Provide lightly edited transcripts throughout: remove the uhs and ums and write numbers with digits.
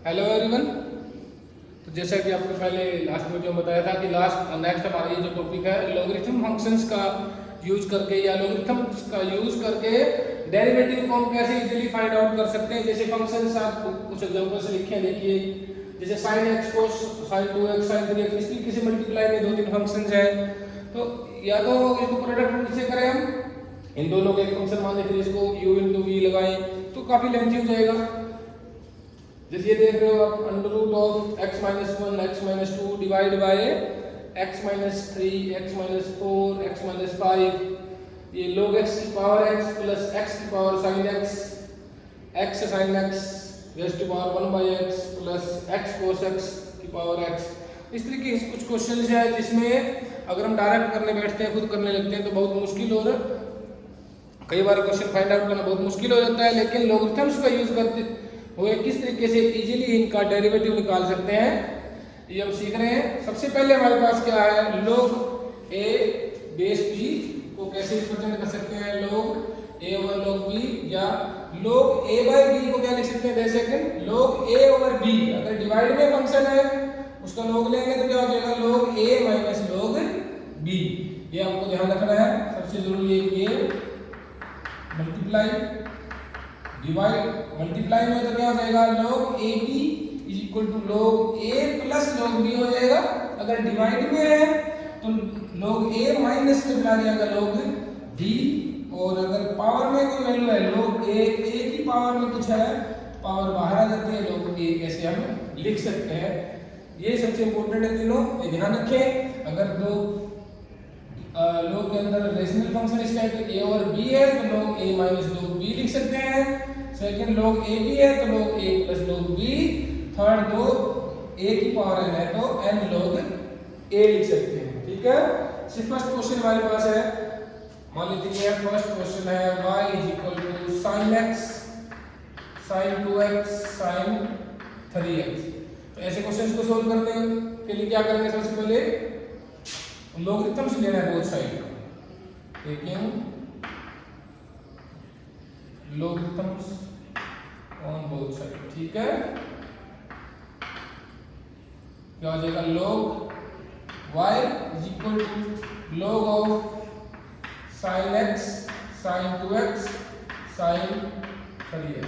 Hello everyone. तो जैसा कि आपको पहले लास्ट वीडियो में बताया था कि नेक्स्ट हमारा ये जो टॉपिक है लॉगरिथम फंक्शंस का यूज करके या लॉगरिथम्स का यूज करके डेरिवेटिव को हम कैसे इजीली फाइंड आउट कर सकते हैं। जैसे फंक्शंस आप कुछ एग्जांपल से लिखे हैं, देखिए जैसे sin x cos sin 2x sin 3x इस तरीके से मल्टीप्लाई में दो तीन फंक्शंस हैं। तो या तो इसको प्रोडक्ट से करें हम इन दोनों के एक फंक्शन मान लें, फिर इसको u into v लगाएं तो काफी लेंथी हो जाएगा। जैसे ये देख रहे हो आप under root of x minus 1 x minus 2 divide by x minus 3 x minus 4 x minus 5, ये log x की पावर x प्लस x की power sin x x sin x raise to power 1 by x plus x cos x की power x। इस तरीके के कुछ question है जिसमें अगर हम डायरेक्ट करने बैठते हैं, खुद करने लगते हैं तो बहुत मुश्किल और कई बार क्वेश्चन फाइंड आउट करना बहुत मुश्किल हो जाता है। लेकिन लॉगरिथम्स का यूज करते हुए किस तरीके से इजीली इनका डेरिवेटिव निकाल सकते हैं ये हम सीख रहे हैं। सबसे पहले हमारे पास क्या है, log a बेस b को कैसे रिप्रेजेंट कर सकते हैं, log a over log b, या log a बाय b को क्या लिख सकते हैं, जैसे log a ओवर b। अगर डिवाइड में फंक्शन है उसका log लेंगे तो क्या हो जाएगा, log a minus log b। ये आपको ध्यान रखना है, सबसे जरूरी है ये मल्टीप्लाई डिवाइड। मल्टीप्लाई में तो क्या हो जाएगा, log ab is equal to log a plus log b हो जाएगा। अगर डिवाइड में है तो log a माइनस में चला जाएगा log b, और अगर पावर में कोई वैल्यू है log a की पावर में कुछ है, पावर बाहर आ जाती है, log a कैसे हम लिख सकते हैं। ये सबसे इंपॉर्टेंट है तीनों, ये ध्यान रखें। अगर दो log के अंदर रेशनल फंक्शन इस टाइप के a और b है तो log a minus log b लिख सकते हैं। सेकंड log a b है तो log a plus log b। Third दो a की पावर n है तो n log a लिख सकते हैं। ठीक है, सिर्फ फर्स्ट क्वेश्चन हमारे पास है, मान लीजिए फर्स्ट क्वेश्चन है y is equal to sin x sin 2x sin 3x। तो ऐसे क्वेश्चंस को सोल्व करने के लिए क्या करेंगे, सबसे पहले लॉगरिथम्स लेना है both side, taking logarithms on both side. ठीक है, क्या हो जाएगा, log y is equal to log of sin x sin 2x sin 3x।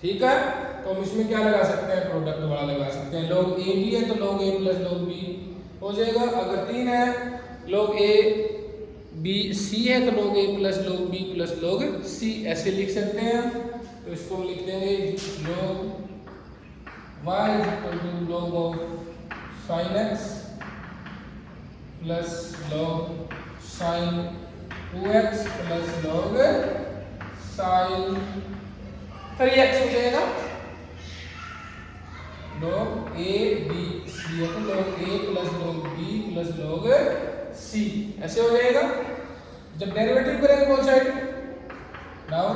ठीक है, तो हम इसमें क्या लगा सकते हैं, प्रोडक्ट वाला लगा सकते हैं। log a b है तो log a plus log b हो जाएगा। अगर 3 है log a b c है तो log a plus log b plus log c ऐसे लिख सकते हैं। तो इसको हम लिख देंगे log y is equal to log of sin x plus log sin 2x plus log sin 3x हो जाएगा। log a b c है तो log a plus log b plus log c ऐसे हो जाएगा। जब डेरिवेटिव करेंगे both side, now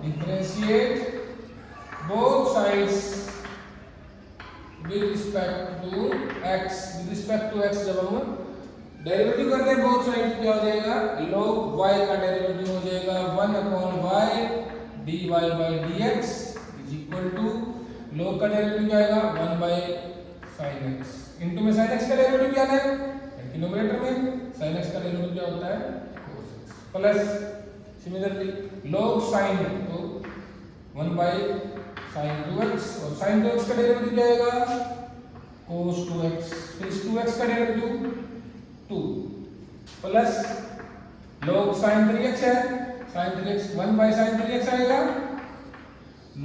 differentiate both sides with respect to x। With respect to x जब हम डेरिवेटिव करते हैं बोथ साइड क्या हो जाएगा, log y का डेरिवेटिव हो जाएगा 1 अपॉन y dy by dx is equal to log का डेरिवेटिव क्या आएगा 1 बाय sin x इनटू में sin x का डेरिवेटिव क्या है डिनोमिनेटर में, sin x का डेरिवेटिव क्या होता है cos x, plus similarly log sin तो 1 बाय sin 2x, और sin 2x का डेरिवेटिव क्या आएगा cos 2x, फिर इस 2x का derivative 2 plus log sin 3x है, sin 3x 1 by sin 3x आएगा,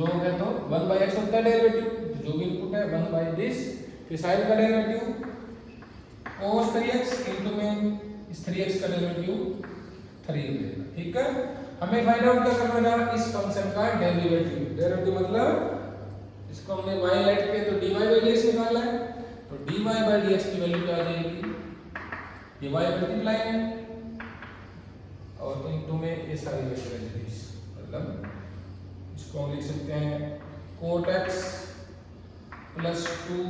log है तो 1 बाय x होता है डेरिवेटिव, जो भी इनपुट है 1 बाय दिस, फिर sin का डेरिवेटिव cos 3x इनटू में इस 3x का डेरिवेटिव 3 हो जाएगा। ठीक है, हमें फाइंड आउट क्या करना था, इस फंक्शन का डेरिवेटिव। डेरिवेटिव मतलब इसको हमने y लेट के तो dy बाय dx निकालना है, तो dy बाय dx की वैल्यू क्या आ जाएगी, ये y मल्टीप्लाई है और इनटू में ये सारी वैल्यूज, मतलब इसको हम लिख सकते हैं cot x plus 2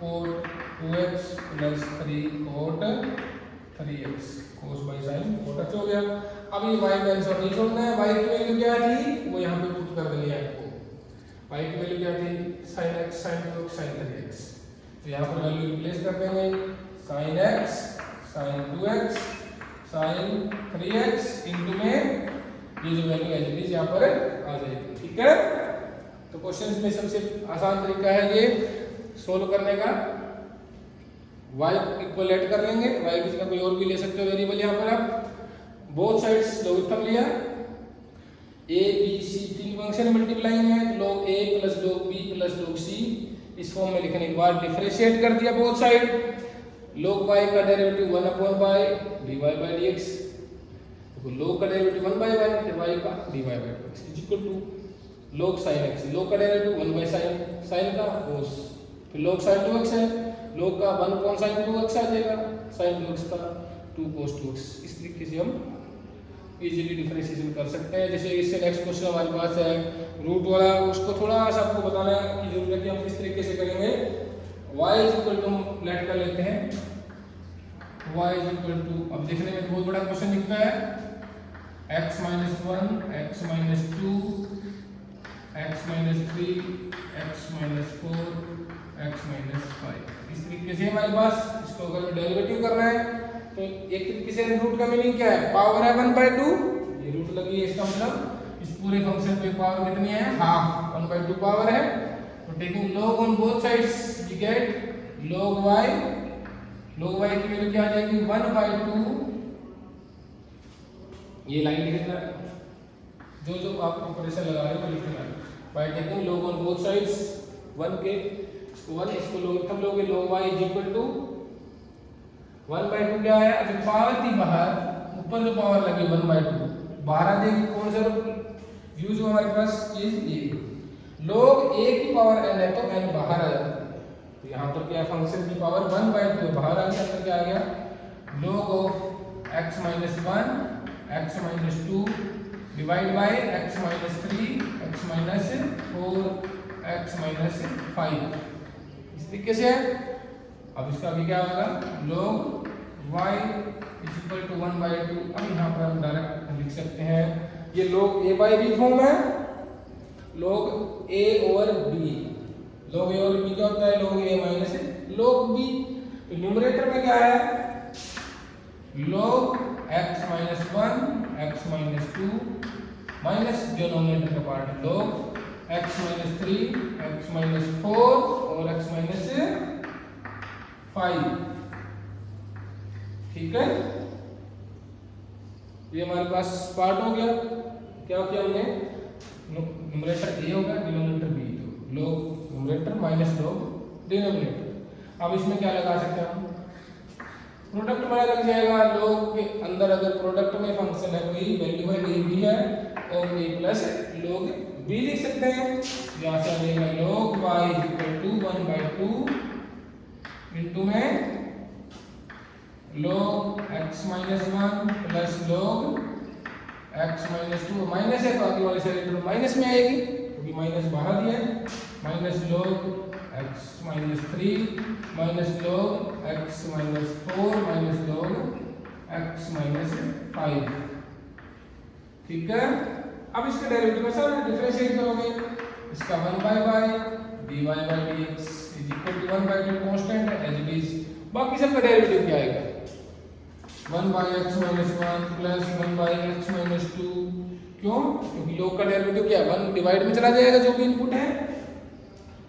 cot 2x plus 3 cot 3x cos by sin cot x हो गया। अब ये y का आंसर नहीं छोड़ना है, y की वैल्यू क्या थी वो यहाँ पे पुट कर देनी है आपको। y की वैल्यू क्या थी sin x sin 2x sin 3x, तो यहाँ पर वैल्यू रिप्लेस कर देंगे sin x sin 2x sin 3x into में ये जो वैल्यू एज इट इज यहाँ पर आ जाएगी। ठीक है, तो क्वेश्चन में सबसे आसान तरीका है ये सोल्व करने का। y इक्वल ऐड कर लेंगे, y की जगह कोई और भी ले सकते हो वेरिएबल, यहाँ पर आप बोथ साइड्स लॉगरिथम लिया, a b c तीन फंक्शन मल्टीप्लाइंग है, तो log a plus log b plus log c इस फॉर्म में लिखने के बाद डिफरेंशिएट कर दिया बोथ साइड, log y का derivative 1/by dy by dx, तो log का डेरिवेटिव 1/y y का dy by dx is equal to log sin x, log का डेरिवेटिव 1/sin sin का cos, फिर log sin 2x है, log का 1/sin 2x आ जाएगा, sin 2x का 2 cos 2x। इस तरीके से हम इजीली डिफरेंशिएशन कर सकते हैं। जैसे इससे नेक्स्ट क्वेश्चन हमारे पास है रूट वाला, उसको थोड़ा सा आपको बताना की जरूरत है कि हम किस तरीके से करेंगे। y is equal to let कर लेते हैं y इज इक्वल टू, अब देखने में बहुत बड़ा क्वेश्चन दिखता है, x minus 1 x minus 2 x minus 3 x minus 4 x minus 5, इस तरीके से हमारे पास इसको अगर डेरिवेटिव करना है तो एक तरीके से रूट का मीनिंग क्या है, पावर है 1/2, ये रूट लगी है, इसका मतलब इस पूरे फंक्शन पे पावर कितनी है, हाफ 1/2 पावर है। तो taking log on both sides we get log y की वैल्यू क्या आ जाएगी 1/2, ये लाइन लिखना जो जो आप ऑपरेशन लगा रहे हो लिखना है, by taking log on both sides 1 के 1, इसको लॉगरिथम लोगे log y is equal to 1/2 क्या है, जो पावर थी बाहर, ऊपर जो पावर लगी 1/2 बाहर आ जाएगी, कौन सा यूज हुआ हमारे पास चीज ये log a की पावर n है तो n बाहर आ जाता है, तो यहाँ पर क्या फंक्शन की पावर 1/2 बाहर आ गया, अंदर क्या आ गया log of x minus 1 x minus 2 divide by x minus 3 x minus 4 x minus 5, इस तरीके से। अब इसका भी क्या होगा log y is equal to 1/2, अब यहाँ पर हम डायरेक्ट लिख सकते हैं, ये log a by b form है, log a over b, log a over b क्या होता है log a minus log b, तो न्यूमरेटर में क्या है log x minus 1 x minus 2 minus denominator का part log x minus 3 x minus 4 और x माइनस 5, ठीक है, ये हमारे पास पार्ट हो गया। क्या किया हमने, न्यूमरेटर a होगा डिनोमिनेटर b, तो log numerator minus log denominator. अब इसमें क्या लगा सकते हैं हम, प्रोडक्ट में लग जाएगा, log के अंदर अगर प्रोडक्ट में फंक्शन है कोई वैल्यू है a b है और a प्लस log b लिख सकते हैं, यहाँ से आ जाएगा log y is equal to 1/2 into में log x minus 1 plus log x minus 2, minus है तो आगे वाले साइड माइनस में आएगी क्योंकि माइनस बाहर दिया है, minus log x minus 3 minus log x minus 4 minus log x minus 5, ठीक है। अब इसका डेरिवेटिव सर डिफरेंशिएट करोगे, इसका 1/y dy by dx is equal to 1/2 constant है एज इट इज, बाकी सबका डेरिवेटिव क्या आएगा 1/x minus 1 plus 1/x minus 2, क्यों, क्योंकि log का डेरिवेटिव क्या है 1 डिवाइड में चला जाएगा जो भी इनपुट है,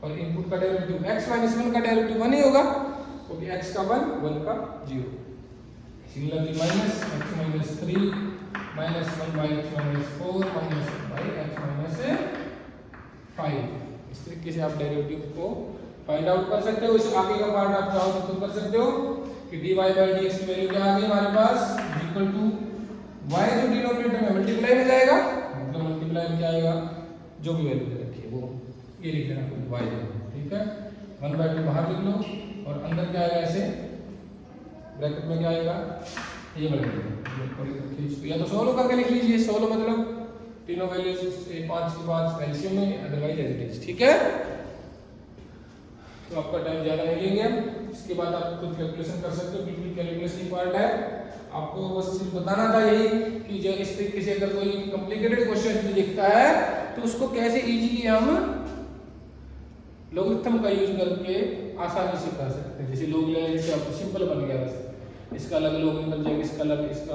और इनपुट का डेरिवेटिव x माइनस 1 का डेरिवेटिव 1 ही होगा क्योंकि x का 1 1 का 0, similarly minus x minus 3 minus 1/x minus 4 minus 1/x minus 5, इस तरीके से आप डेरिवेटिव को फाइंड आउट कर सकते हो। इस आगे का पार्ट आप चाहो तो कर सकते हो कि dy by dx की वैल्यू क्या आ गई हमारे पास इक्वल टू y जो डिनोमिनेटर में मल्टीप्लाई में जाएगा, मतलब मल्टीप्लाई में क्या आएगा जो भी वैल्यू दे रखी है वो ये लिख देना y देना, ठीक है, 1/2 बाहर लिख लो और अंदर क्या आएगा ऐसे ब्रैकेट में क्या आएगा ये मल्टीप्लाई, या तो सोल्व करके लिख लीजिए, सोल्व मतलब तीनों वैल्यूज 5 के बाद एलसीएम में, अदरवाइज एज इट इज, ठीक है। तो आपका टाइम ज़्यादा नहीं लेंगे हम, इसके बाद आप खुद कैलकुलेशन कर सकते हो, बिल्कुल कैलकुलेशन पार्ट है, आपको बस सिर्फ बताना था यही कि जब इस तरीके से अगर कोई कॉम्प्लिकेटेड क्वेश्चन भी दिखता है तो उसको कैसे इजीली हम लॉगरिथम का यूज करके आसानी से कर सकते हैं। जैसे लॉग लेने से अब सिंपल बन गया, बस इसका अलग लॉग निकल जाएगा, इसका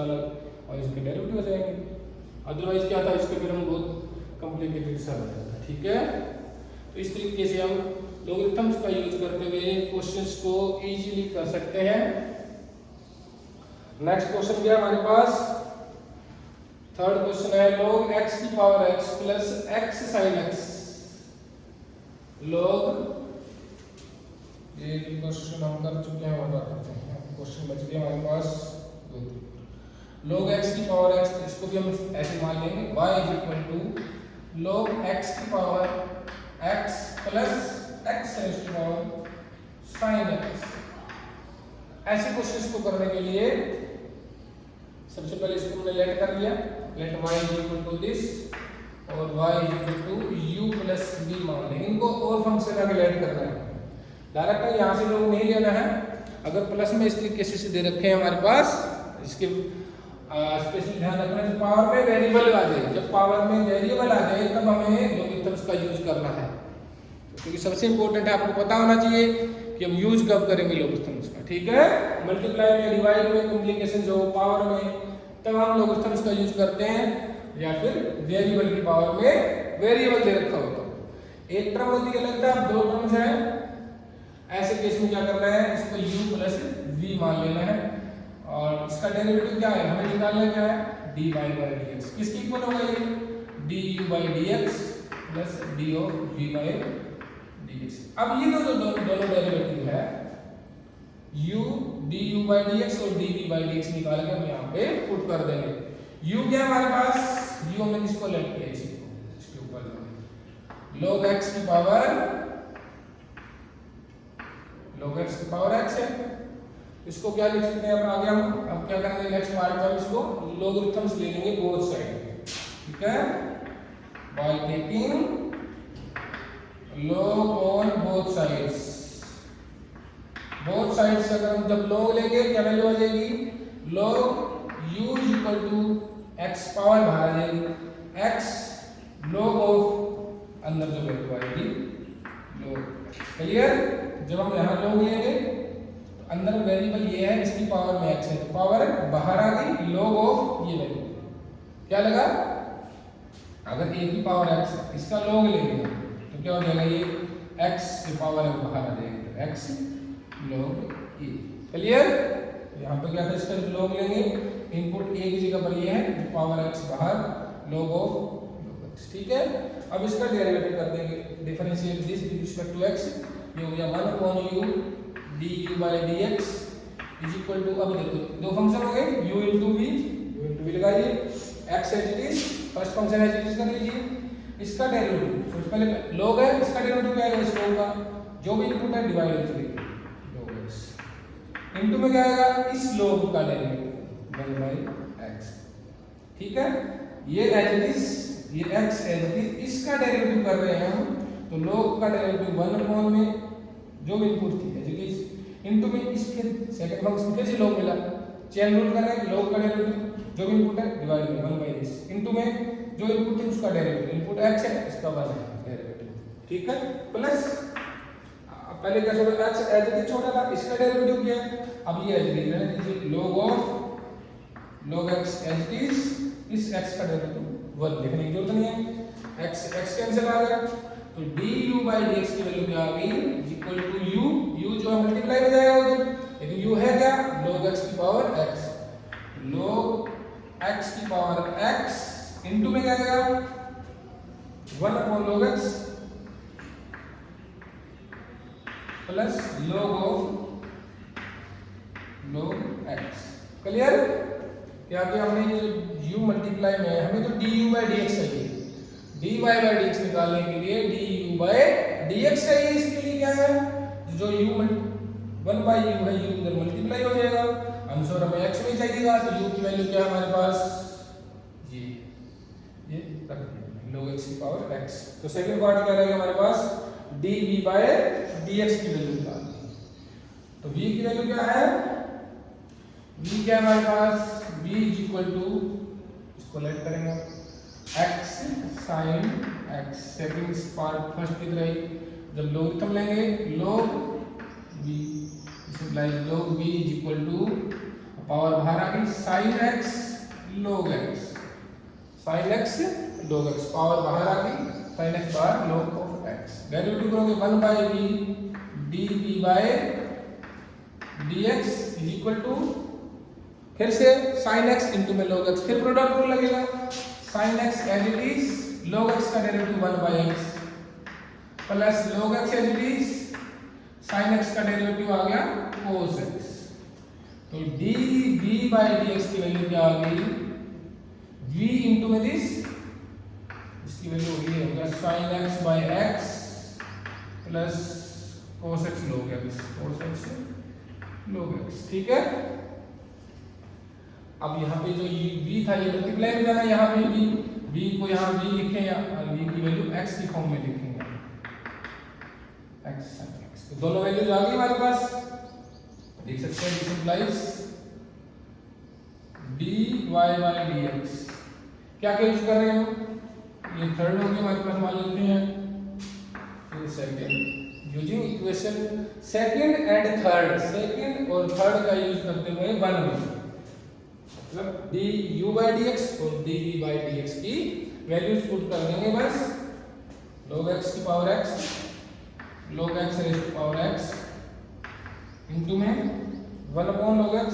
अलग और इसके डेरिवेटिव हो जाएंगे। अदरवाइज क्या था, इसके फिर हम बहुत कॉम्प्लिकेटेड सा हो जाता। ठीक है, तो इस तरीके से हम लॉगरिथम्स का यूज करते हुए क्वेश्चंस को इजीली कर सकते हैं। नेक्स्ट क्वेश्चन क्या है हमारे पास, थर्ड क्वेश्चन है log x की power x plus x sin x। log ये क्वेश्चन हम कर चुके हैं और करते हैं, क्वेश्चन बच गया हमारे पास दो। log x की पावर x, इसको भी हम ऐसे मान लेंगे y is equal to log x की power x plus x raise to power sin x। ऐसे क्वेश्चंस को करने के लिए सबसे पहले इसको हमने लेट कर लिया, let y is equal to this और y is equal to u plus b मान लेंगे। इनको और फंक्शन आगे लेट करना है, डायरेक्ट यहाँ से लोग नहीं लेना है। अगर प्लस में इस तरीके से दे रखे हैं हमारे पास, इसके स्पेशली ध्यान रखना है पावर में वेरिएबल आ जाए, जब पावर में वेरिएबल आ जाए तब हमें लॉगरिथम्स का यूज करना है। क्योंकि सबसे इंपॉर्टेंट है, आपको पता होना चाहिए कि हम यूज कब करेंगे लॉगरिथम्स का। ठीक है, मल्टीप्लाई में, डिवाइड में, मल्टीप्लिकेशन जो पावर में, तब हम लॉगरिथम्स का यूज करते हैं, या फिर वेरिएबल की पावर में वेरिएबल दे रखा होता है। एक टर्म होती है अलग था, दो टर्म्स है, ऐसे केस में क्या करना है, इसको u प्लस v मान लेना है और इसका डेरिवेटिव क्या है, हमें निकालना क्या है, dy बाई dx। किसकी इक्वल होगा ये, du by dx plus d of v by dx। अब ये दोनों डेरिवेटिव है, u du बाई dx और dv बाई dx निकाल के हम यहाँ पे पुट कर देंगे। u क्या हमारे पास, u हमने किसको लेट किया, इसके ऊपर log x की पावर log x की पावर x है, इसको क्या लिख सकते हैं अब आगे हम, अब क्या करेंगे नेक्स्ट पार्ट में इसको लॉगरिथम्स ले लेंगे बोथ साइड। ठीक है, by taking log on both sides. Both sides से अगर हम जब log लेंगे क्या वैल्यू आ जाएगी, log u is equal to x power बाहर आ जाएगी x log ऑफ अंदर जो वैल्यू आएगी log। क्लियर, जब हम यहाँ log लेंगे तो अंदर वेरिएबल ये है, इसकी पावर में x है, तो पावर बाहर आ गई log ऑफ ये वैल्यू। क्या लगा, अगर a की पावर x, इसका log लेंगे तो क्या हो जाएगा, ये x की पावर है बाहर आ जाएगी, तो x log a। क्लियर, यहाँ पे क्या था, इसका log लेंगे, इनपुट a की जगह पर ये है, तो पावर x बाहर log ऑफ x। ठीक है, अब इसका डेरिवेटिव कर देंगे, differentiate this with respect to x, ये हो गया 1 upon u du by dx is equal to, अब देखो दो फंक्शन हो गए, u इनटू v लगाइए, x as it is, first function as it is कर लीजिए, इसका डेरिवेटिव सबसे पहले log है, इसका डेरिवेटिव क्या आएगा, इस log का जो भी इनपुट है डिवाइड कर लीजिए log x इनटू में क्या आएगा, इस log का डेरिवेटिव 1 बाई x। ठीक है, ये एज इट इज, ये x एज इट इज, इसका डेरिवेटिव कर रहे हैं हम, तो log का डेरिवेटिव 1 अपॉन में जो भी इनपुट थी एज इट इज, इनटू में इसके सेकंड फंक्शन फिर से log मिला, चेन रूल कर रहे हैं, log का डेरिवेटिव जो भी इनपुट है divide by 1 by this, into में जो इनपुट है उसका डेरिवेटिव, इनपुट x है, इसका 1 है डेरिवेटिव। ठीक है, प्लस पहले क्या छोटा x एज इट इज छोटा था, इसका डेरिवेटिव क्या है, अब ये एज इट इज रहने दीजिए, log of log x as it is, इस x का डेरिवेटिव 1 लिखने की जरूरत नहीं है, x कैंसिल आ गया, तो du बाई dx की वैल्यू क्या आ गई, इक्वल टू u जो है मल्टीप्लाई हो जाएगा उधर, लेकिन u है क्या, log x की पावर x, log x की पावर x इनटू में क्या आएगा 1 upon log x plus log of log x। Clear, क्या कि हमने ये u मल्टीप्लाई में हमें तो du बाई dx चाहिए, dy बाई dx निकालने के लिए du बाई dx चाहिए, इसके लिए क्या है, जो u 1 बाई u है, u इधर मल्टीप्लाई हो जाएगा, आंसर हमें x में चाहिएगा, तो u की वैल्यू क्या है हमारे पास, ये log x की पावर x। तो सेकंड पार्ट क्या रहेगा हमारे पास, dv बाई dx की वैल्यू निकालनी, तो v की वैल्यू क्या है, v क्या है हमारे पास, v इज इक्वल टू, इसको लेट करेंगे x sin x, second part first की तरह जब लोगरिथम लेंगे log v, log v is equal to power बाहर आ गई sin x log x, sin x log x, power बाहर आ गई sin x बाहर log of x। डेरिवेटिव करोगे 1 by v dv bye dx is equal to फिर से sin x इनटू में log x, फिर प्रोडक्ट रूल लगेगा sin x as it is log x का derivative 1 by x plus log x as it is sin x का derivative आ गया cos x। तो dv बाय dx की value क्या आ गई v इनटू में दिस, इसकी वैल्यू ये होगा sin x by x plus cos x log x, cos x log x। ठीक है, अब यहाँ पे जो v था ये मल्टीप्लाई में जाना, यहाँ पे v को यहाँ v लिखें या v की वैल्यू x की फॉर्म में लिखेंगे x sin x, तो दोनों वैल्यूज आ गई हमारे पास, देख सकते हैं। This implies dy by dx, क्या क्या यूज कर रहे हैं हम, ये थर्ड हो गया हमारे पास, मान लेते हैं ये second, using equation second and third, second और थर्ड का यूज करते हुए वन में, मतलब du by dx और dv by dx की वैल्यूज पुट कर देंगे बस, log x की power x, log x raise to power x into में 1 upon log x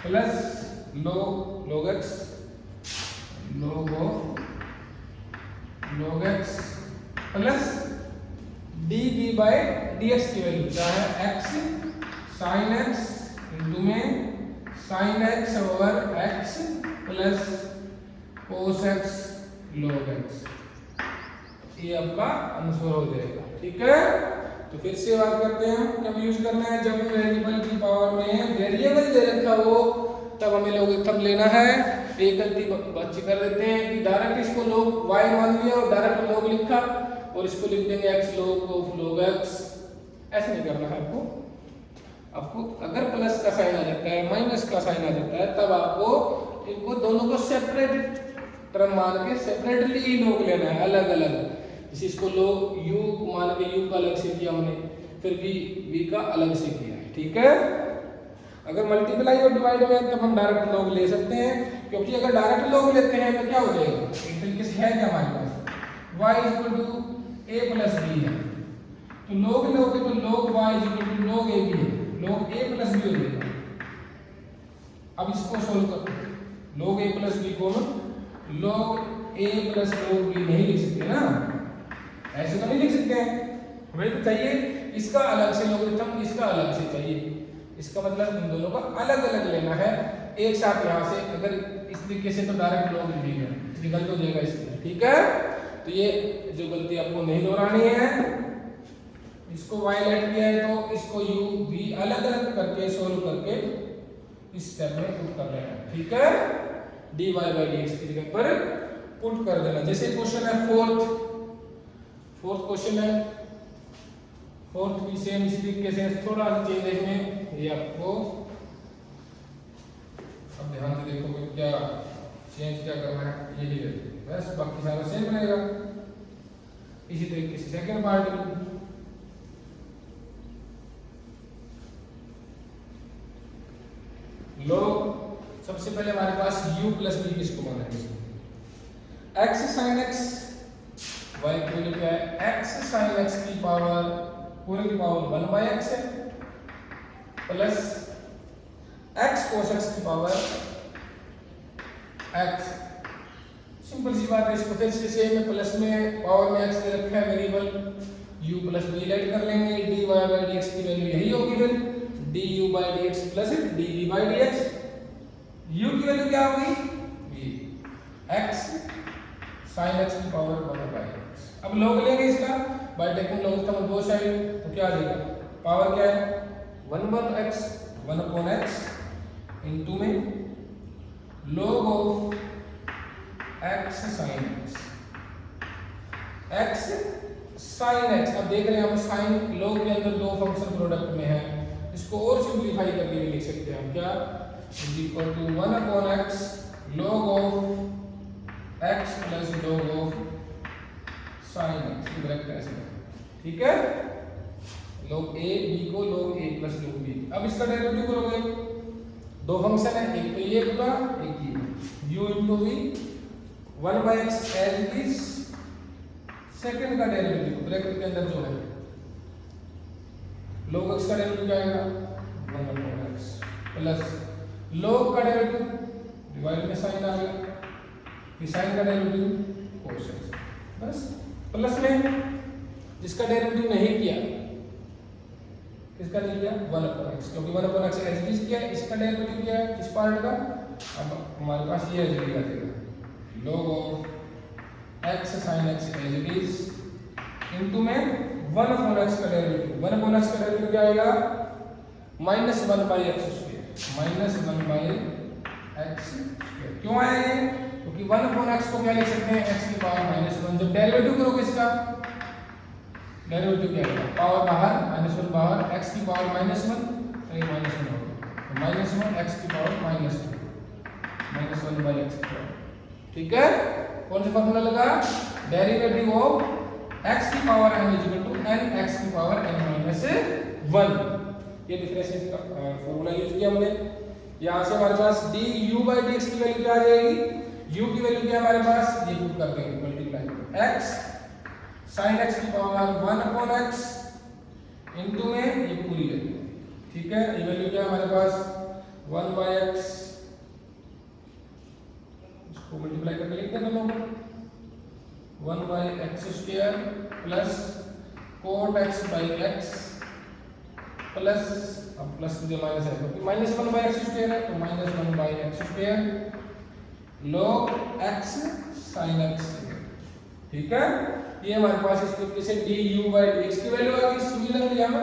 plus log x log of log x plus dv by dx की value क्या है x sin x into में sin x over x plus cos x log x, ये आपका answer हो जाएगा। ठीक है, तो फिर से बात करते हैं हम कब यूज करना है, जब वेरिएबल की पावर में वेरिएबल दे रखा हो तब हमें लोगरिथम लेना है। एक गलती बच्चे कर देते हैं कि डायरेक्ट इसको log y मान लिया और डायरेक्ट log लिखा और इसको लिख देंगे x log of log x, ऐसे नहीं करना है आपको। आपको अगर प्लस का साइन आ जाता है, माइनस का साइन आ जाता है, तब आपको इनको दोनों को सेपरेट टर्म मान के सेपरेटली ही log लेना है, अलग अलग। जैसे इसको log u मान के u का अलग से किया हमने, फिर v का अलग से किया, ठीक है। अगर मल्टीप्लाई और डिवाइड में तब हम डायरेक्ट log ले सकते हैं, क्योंकि अगर डायरेक्ट log लेते हैं तो क्या हो जाएगा, एक तरीके से है क्या हमारे पास y equal to a plus b है, तो log लोगे तो log y equal to log a b है, log a प्लस b हो जाएगा। अब इसको सोल्व करो, log a प्लस b को log a plus log b नहीं लिख सकते ना, ऐसे तो नहीं लिख सकते हैं, हमें तो चाहिए इसका अलग से लोगरिथम, इसका अलग से चाहिए, इसका मतलब इन दोनों का अलग अलग लेना है एक साथ। यहाँ से अगर इस तरीके से तो डायरेक्ट log ले लिया, ये गलत हो जाएगा इसलिए, ठीक है। तो ये जो गलती आपको नहीं दोहरानी है, इसको y लेट किया है तो इसको u v अलग अलग करके सोल्व करके इस स्टेप में पुट कर लेना है, ठीक है। dy by dx की जगह पर पुट कर देना। जैसे क्वेश्चन है फोर्थ क्वेश्चन है, फोर्थ भी सेम इसी तरीके से, थोड़ा सा चेंज है इसमें, ये आपको अब ध्यान से देखोगे क्या चेंज क्या करना है, ये ही रहते बस, बाकी सारा सेम रहेगा। इसी तरीके से सेकंड पार्ट में log, सबसे पहले हमारे पास u प्लस b किसको माना है, x sin x y की वैल्यू क्या है, x sin x की पावर पूरे की पावर 1 बाय x है प्लस x cos x की पावर x, सिंपल सी बात है। इसको फिर से सेम है, प्लस में पावर में x दे रखा है variable, u plus b let कर लेंगे, dy by dx की वैल्यू यही होगी, फिर du by dx plus dv by dx, u की वैल्यू क्या होगी v, x sin x की पावर 1 बाय x। अब log लेंगे इसका by taking logarithm of both side, तो क्या आ जाएगा, पावर क्या है 1 upon x इनटू में log of x sin x, x sin x। अब देख रहे हैं हम sin log के अंदर दो फंक्शन प्रोडक्ट में है, इसको और सिंपलीफाई करके भी लिख सकते हैं हम, क्या is equal to 1 upon x log of x plus log of sin ठीक है, log a b को log a plus log b। अब इसका डेरिवेटिव करोगे, दो फंक्शन है, एक तो ये पूरा, एक ये u into v 1/x as it is, second का डेरिवेटिव ब्रैकेट के अंदर जो है log x का डेरिवेटिव क्या आएगा 1/x प्लस log का डेरिवेटिव डिवाइड में साइन आ गया, फिर साइन का डेरिवेटिव cos x, बस प्लस में जिसका डेरिवेटिव नहीं किया, किसका नहीं किया 1/x, क्योंकि 1/x एज इट इज किया, इसका डेरिवेटिव किया है इस पार्ट का। अब हमारे पास ये एज इट इज आ जाएगा log of x sin x as it is into में 1/x का डेरिवेटिव, 1/x का डेरिवेटिव क्या आएगा -1/x स्क्वायर, -1/x स्क्वायर। क्यों आया ये, क्योंकि 1/x को क्या लिख सकते हैं x की पावर -1, जब डेरिवेटिव करोगे इसका डेरिवेटिव क्या आएगा, पावर बाहर -1 बाहर, x की पावर -1 तो ये -1 होगा, तो -1 x की पावर -2 -1/x स्क्वायर। ठीक है, कौन सा फार्मूला लगा, डेरिवेटिव ऑफ x की power n equal to n x की पावर n -1, ये डिफरेंशिएशन का फार्मूला यूज किया हमने। यहां से हमारे पास du/dx की वैल्यू क्या आ जाएगी, u की वैल्यू क्या हमारे पास, ये पुट कर देंगे मल्टीप्लाई x sin x की पावर 1/x इनटू में ये पूरी वैल्यू, ठीक है, ये वैल्यू क्या है हमारे पास 1/x, इसको मल्टीप्लाई करके लिखते हैं दोनों को 1/x square plus cot x by x plus, अब प्लस जो माइनस है क्योंकि -1/x स्क्वायर है तो -1/x square log x sin x, ठीक है। ये हमारे पास इस तरीके से du/dx की वैल्यू आ गई। सिमिलरली हम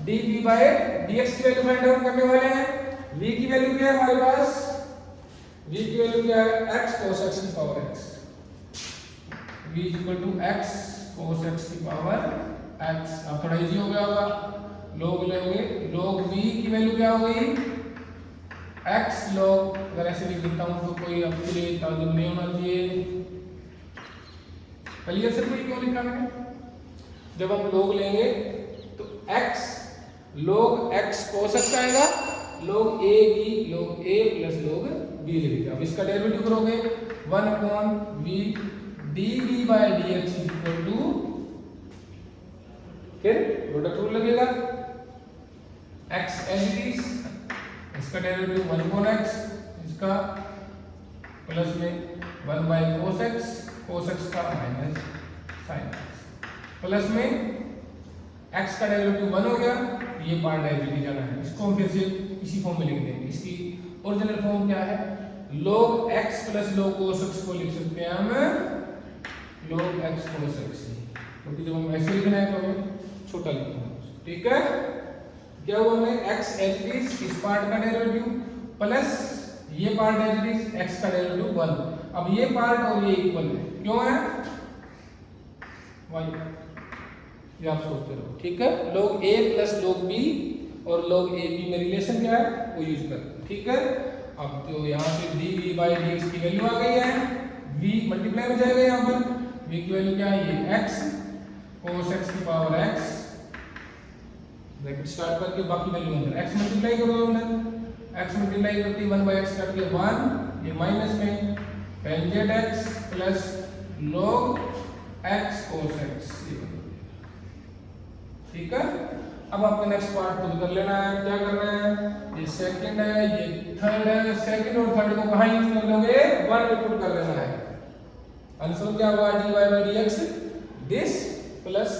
dv/dx की वैल्यू फाइंड आउट करने वाले हैं। v की वैल्यू क्या है हमारे पास, v की वैल्यू क्या है x cos x की power x, v x cos x की पावर x। अब थोड़ा इजी हो गया होगा, log लेंगे, log v की वैल्यू क्या हो गई x log, अगर ऐसे लिख देता हूं तो कोई आपके लिए ताजुब नहीं होना चाहिए, क्लियर सर, कोई क्यों लिखा मैंने, जब हम log लेंगे तो x log x cos x आएगा, log a b log a plus log b लिखेगा। अब इसका डेरिवेटिव करोगे 1/v dv/dx इक्वल टू, फिर प्रोडक्ट रूल लगेगा x एज इट इज, इसका डेरिवेटिव 1/x, इसका प्लस में 1/cos x, cos x का माइनस sin x, प्लस में x का डेरिवेटिव 1 हो गया, ये पार्ट एज इट इज जाना है, इसको हम फिर से इसी फॉर्म में लिख देंगे। इसकी ओरिजिनल फॉर्म क्या है, log x plus log cos x को लिख सकते हैं हम log x cos x, क्योंकि जब हम ऐसे लिखना है तो हमें छोटा लिखना है, ठीक है। क्या हुआ हमें x एज इट इज इस पार्ट का डेरिवेटिव प्लस ये part as it is x का डेरिवेटिव 1। अब ये पार्ट और ये इक्वल है, क्यों है y, ये आप सोचते रहो, ठीक है। log a plus log b और log a b में रिलेशन क्या है वो यूज करते हैं, ठीक है। अब तो यहाँ से dv/dx की वैल्यू आ गई है, v मल्टीप्लाई हो जाएगा, यहाँ पर v की वैल्यू क्या है ये x cos x की पावर x, ब्रैकेट स्टार्ट करके बाकी वैल्यू अंदर x मल्टीप्लाई करो, अंदर x मल्टीप्लाई करके 1/x करके 1, ये माइनस में tan x plus log x cos x, ठीक है। अब आपको नेक्स्ट पार्ट खुद कर लेना है, क्या करना है, ये सेकंड है, ये थर्ड है, सेकंड और थर्ड को कहां यूज कर लोगे 1 में पुट कर देना है। आंसर क्या होगा dy/dx this plus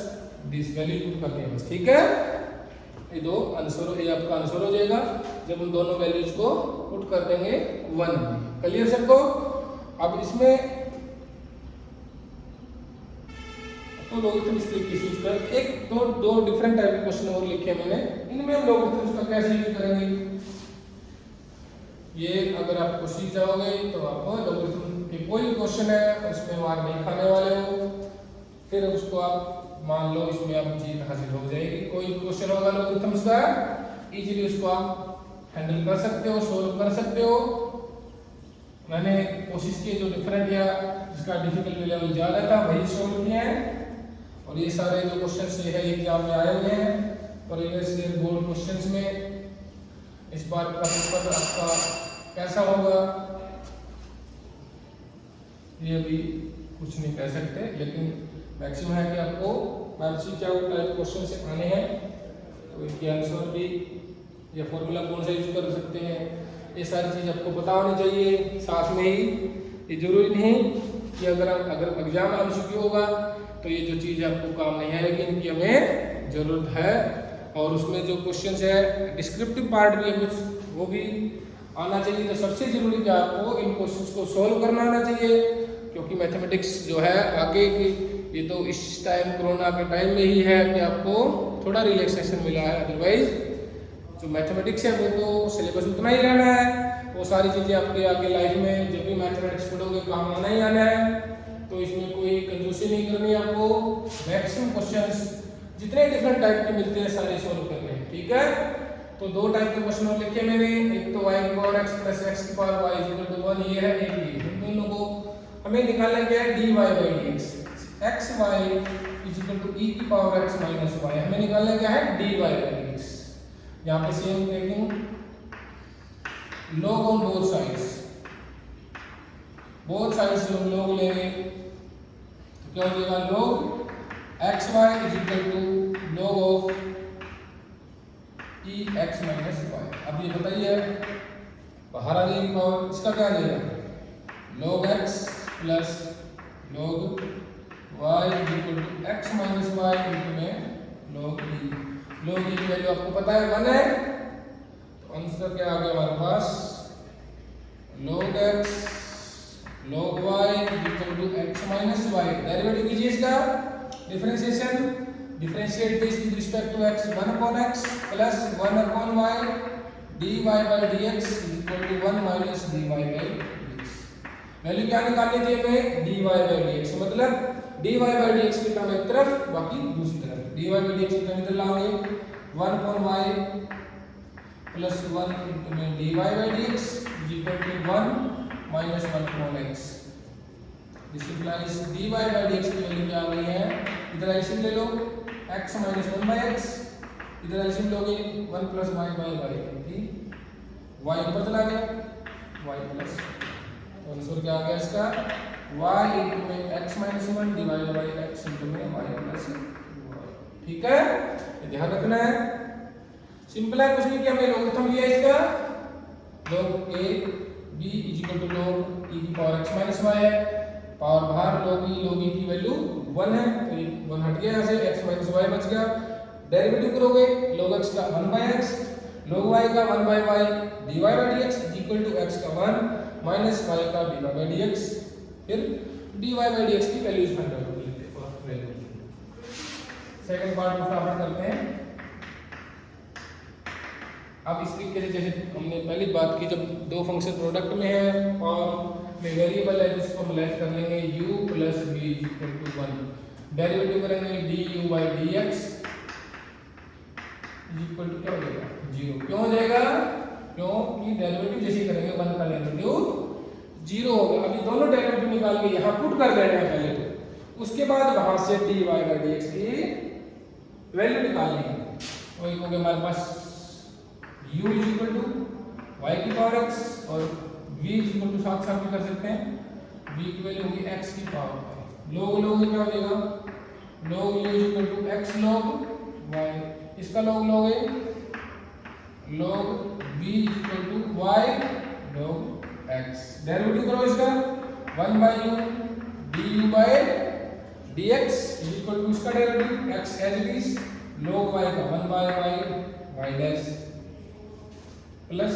this, value put करनी है बस, ठीक है। ये दो आंसर, ये आपका आंसर हो जाएगा जब हम दोनों वैल्यूज को पुट कर देंगे 1 में, क्लियर सबको। अब इसमें तो लॉगरिथम इस तरीके से यूज कर, एक दो डिफरेंट टाइप के क्वेश्चन और लिखे मैंने, इनमें हम लॉगरिथम का कैसे यूज करेंगे, ये अगर आपको सीख जाओगे तो आपको लॉगरिथम के कोई भी क्वेश्चन है उसमें मार्क नहीं खाने वाले हो, फिर उसको आप मान लो इसमें आप जीत हासिल हो जाएगी। कोई क्वेश्चन होगा लॉगरिथम्स का इजीली उसको आप हैंडल कर सकते हो, सोल्व कर सकते हो। मैंने कोशिश की जो डिफरेंट या जिसका डिफिकल्टी लेवल ज्यादा था वही सोल्व किया है, और ये सारे जो क्वेश्चन ये है एग्जाम में आए हुए हैं प्रीवियस ईयर बोर्ड क्वेश्चंस में। इस बार का पेपर आपका कैसा होगा ये भी कुछ नहीं कह सकते, लेकिन मैक्सिमम है कि आपको MCQ टाइप क्वेश्चन से आने हैं, तो इनके आंसर भी या फॉर्मूला कौन सा यूज कर सकते हैं ये सारी चीज़ आपको पता होनी चाहिए साथ में ही। ये जरूरी नहीं कि अगर एग्जाम MCQ होगा तो ये जो चीज़ आपको काम नहीं आएगी, इनकी हमें ज़रूरत है। और उसमें जो क्वेश्चन है डिस्क्रिप्टिव पार्ट भी है कुछ, वो भी आना चाहिए। तो सबसे जरूरी क्या आपको इन क्वेश्चंस को सोल्व करना आना चाहिए, क्योंकि मैथमेटिक्स जो है आगे की ये तो इस टाइम कोरोना के टाइम में ही है कि आपको थोड़ा रिलैक्सेशन मिला है, अदरवाइज जो मैथमेटिक्स है वो तो सिलेबस उतना ही रहना है। वो सारी चीज़ें आपके आगे लाइफ में जब भी मैथमेटिक्स पढ़ोगे काम आना ही आना है, तो इसमें कोई कंजूसी नहीं करनी है आपको। मैक्सिमम क्वेश्चंस जितने डिफरेंट टाइप के मिलते हैं सारे सॉल्व करने हैं, ठीक है। तो दो टाइप के क्वेश्चन और लिखे मैंने, एक तो y की पावर x प्लस x की पावर y इक्वल टू 1 ये है, एक ये। इन दोनों को हमें निकालना क्या है dy by dx, x y equal to e की पावर x माइनस y, हमें निकालना क्या है dy by dx। यहाँ पे same taking log on both sides से हम log लेंगे तो क्या हो जाएगा log xy equal to log of e x minus y. अब ये बताइए बाहर आ गई पावर, इसका क्या आ जाएगा log x plus log y equal to x minus y into में log e। log e की वैल्यू आपको पता है 1 है, तो आंसर क्या आ गया हमारे पास log x log y equal to x minus y. Derivative कीजिए इसका differentiation, differentiate this with respect to x 1 upon x plus 1 upon y dy by dx is equal to 1 minus dy by dx। Value क्या निकालनी थी हमें dy by dx, मतलब dy by dx की term एक तरफ बाकी दूसरी तरफ। dy by dx की टर्म इधर लाओगे 1 upon y plus 1 में dy by dx is equal to 1 minus 1 upon x। This implies dy by dx की वैल्यू क्या आ गई है, इधर एलसीएम ले लो x माइनस 1 बाई एक्स, इधर एलसीएम लोगे 1 प्लस वाई बाई वाई, क्योंकि y ऊपर चला गया y प्लस, तो आंसर क्या आ गया इसका y इनटू में x minus 1 divide by x into में y प्लस y। ठीक है, ये ध्यान रखना है। सिंपल है, कुछ नहीं किया, हमने लोगरिथम लिया इसका log a b equal to log e की पावर x माइनस y है, पावर बाहर log e की वैल्यू 1 है, तो ये 1 हट गया यहाँ से, x माइनस y बच गया। डेरिवेटिव करोगे log x का 1 बाई x log y का 1 by y dy by dx equal to x का 1 माइनस y का dy बाई dx, फिर dy बाई dx की वैल्यूज फाइंड आउट कर लेते हैं फर्स्ट वैल्यू। सेकंड पार्ट में फटाफट करते हैं। अब इस तरीके से जैसे हमने पहली बात की, जब दो फंक्शन प्रोडक्ट में है और में वेरिएबल है जिसको हम लेट कर लेंगे u plus v equal to 1, derivative करेंगे du by dx equal to क्या हो जाएगा 0। क्यों हो जाएगा, क्योंकि डेरिवेटिव जैसे करेंगे 1 का डेरिवेटिव 0 होगा। अभी दोनों डेरिवेटिव निकाल के यहाँ पुट कर देना है पहले, तो उसके बाद वहां से dy बाई dx की वैल्यू निकालनी है। तो एक हो गया हमारे पास u इक्वल टू y की पावर x और v इक्वल टू साथ साथ भी कर सकते हैं, v की वैल्यू होगी x की पावर। log क्या हो जाएगा log u equal to x log y, इसका log लोगे log v equal to y log x। Derivative करो इसका 1 by u du by dx equal to इसका derivative x as it is log y का 1 by y dash plus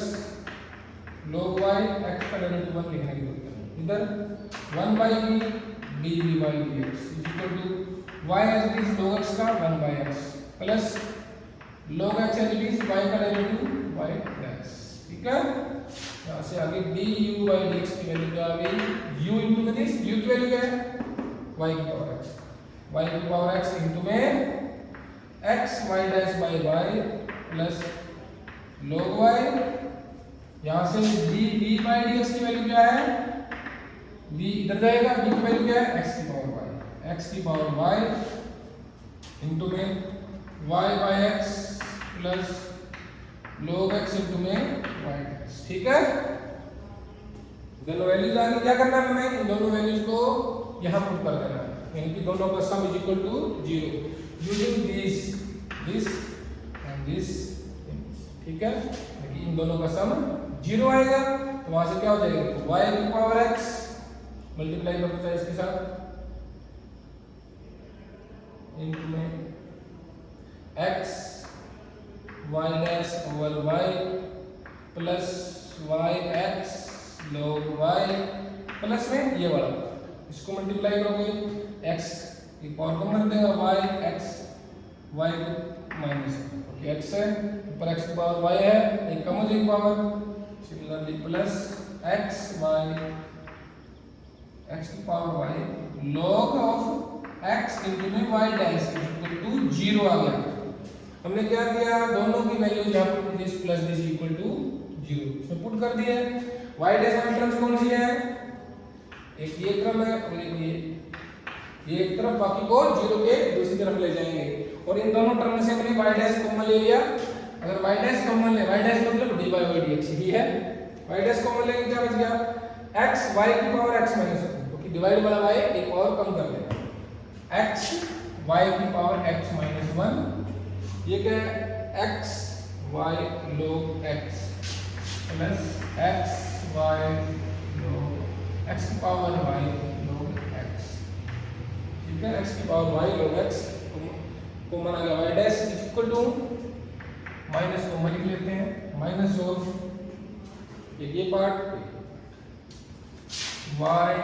log y x का derivative 1 लिखने की जरूरत है, इधर 1 by v dv by dx equal to y as it is log x का 1 by x plus log x as it is y का derivative y dash. ठीक है, यहाँ से आगे du बाई dx की वैल्यू क्या आ गई u इनटू में दिस, u की वैल्यू क्या है y की पावर x, y की पावर x इनटू में x y dash by y plus log y, यहाँ से v बाई dx की वैल्यू क्या है, v इधर जाएगा, v की वैल्यू क्या है x की पावर y, x की पावर y इंटू में y by x plus log x into में वाई डैश। ठीक है, दोनों वैल्यूज आ गई। क्या करना है हमें, इन दोनों वैल्यूज को यहाँ पुट कर देना है, यानी कि दोनों का sum is equal to 0 using this and this. ठीक है, लेकिन इन दोनों का सम 0 आएगा, तो वहां से क्या हो जाएगा, y की पावर x मल्टीप्लाई कर देता है इसके साथ इनटू में x y dash over y plus y x log y plus में ये वाला, इसको मल्टीप्लाई करोगे x की पावर कम कर देगा y x y minus x है, ऊपर x की पावर y है, एक कम हो जाएगी power, similarly plus x y x की power y log of x into में y डैश इक्वल टू 0 आ गया। हमने क्या किया, दोनों की वैल्यू यहाँ पर this plus this equal to 0 इसमें पुट कर दिए। y डैश वाली टर्म्स कौन सी है, एक ये क्रम है और ये एक तरफ, बाकी को 0 के दूसरी तरफ ले जाएंगे। और इन दोनों टर्म से हमने y डैश कॉमन ले लिया। अगर y डैश कॉमन ले, y डैश मतलब dy बाय dx ही है, y डैश कॉमन लेंगे क्या बच गया, x y की पावर x माइनस 1, क्योंकि डिवाइड वाला y एक और कम कर देगा, x y की पावर x माइनस 1, ये क्या है x y log x plus x y log x की पावर y log x। ठीक है, x की power y log x common आ गया, y dash is equal to minus common लिख लेते हैं, माइनस ऑफ ये part y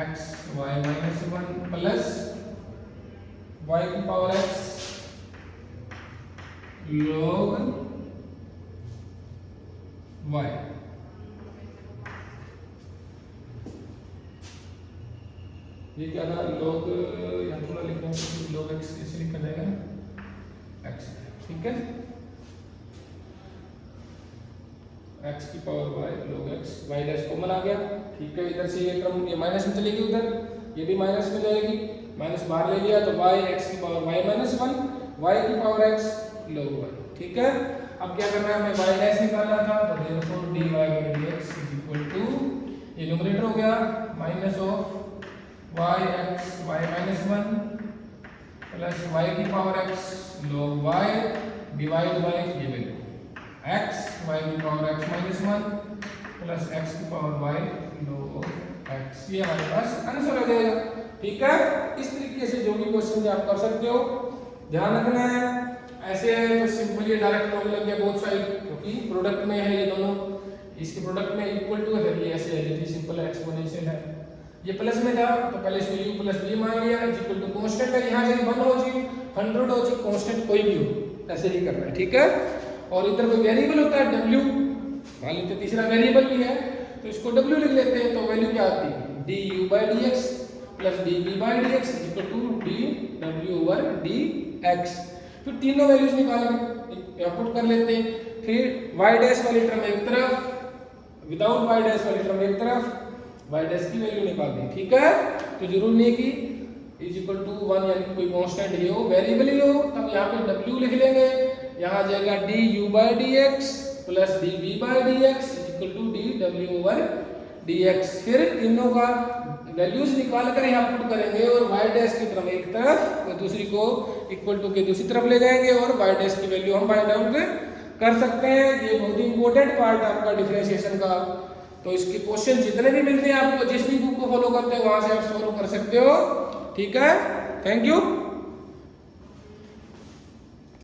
x y minus 1 plus y की पावर x log y। ये क्या था, log यहाँ थोड़ा लिख रहे हैं, log x कैसे लिखा जाएगा x। ठीक है, x की power y log x, y dash common आ गया। ठीक है, इधर से ये टर्म ये माइनस में चलेगी, उधर ये भी माइनस में जाएगी, माइनस बाहर ले लिया तो y x की पावर y माइनस 1 y की पावर x log y। ठीक है, अब क्या करना है, हमें y डैश निकालना था, तो therefore dy by dx is equal to, ये न्यूमरेटर हो गया minus of y x y minus 1 plus y की power x log y divide by ये वैल्यू x y की power x minus 1 plus x की पावर y log x। ये हमारे पास answer आ जाएगा। ठीक है, इस तरीके से जो भी क्वेश्चन आप कर सकते हो, ध्यान रखना है। ऐसे है तो सिंपली डायरेक्ट लॉग लग गया बोथ साइड, क्योंकि प्रोडक्ट में है ये दोनों, इसके प्रोडक्ट में इक्वल टू है, फिर ये ऐसे है, ये सिंपल एक्सपोनेंशियल है। ये प्लस में था तो पहले इसको u प्लस v मान लिया, इक्वल टू कांस्टेंट है, यहां से 1 हो जी 100 हो जी, कांस्टेंट कोई भी हो, ऐसे ही करना है। ठीक है, और इधर कोई वेरिएबल होता है w, मान लीजिए तीसरा वेरिएबल भी है तो इसको w लिख लेते हैं, तो वैल्यू क्या आती है du by dx plus dv by dx equal to dw over dx। फिर तीनों वैल्यूज निकाल के पुट कर लेते हैं, फिर y डैश वाली टर्म एक तरफ, विदाउट y डैश वाली टर्म एक तरफ, y डैश की वैल्यू निकाल दी। ठीक है, तो जरूर नहीं कि इज इक्वल टू 1 यानी कोई कांस्टेंट ही हो, वेरिएबल ही हो, तब यहाँ पे w लिख लेंगे, यहाँ आ जाएगा du by dx plus dv by dx equal to dw over dx। फिर तीनों का वैल्यूज निकाल कर यहाँ पुट करेंगे और y डैश की टर्म एक तरफ और दूसरी को इक्वल टू के दूसरी तरफ ले जाएंगे और y डैश की वैल्यू हम फाइंड आउट कर सकते हैं। ये बहुत ही इंपॉर्टेंट पार्ट है आपका डिफरेंशिएशन का। तो इसके क्वेश्चन जितने भी मिलते हैं आपको, जिस भी बुक को फॉलो करते हैं वहां से आप सॉल्व कर सकते हो। ठीक है, थैंक यू।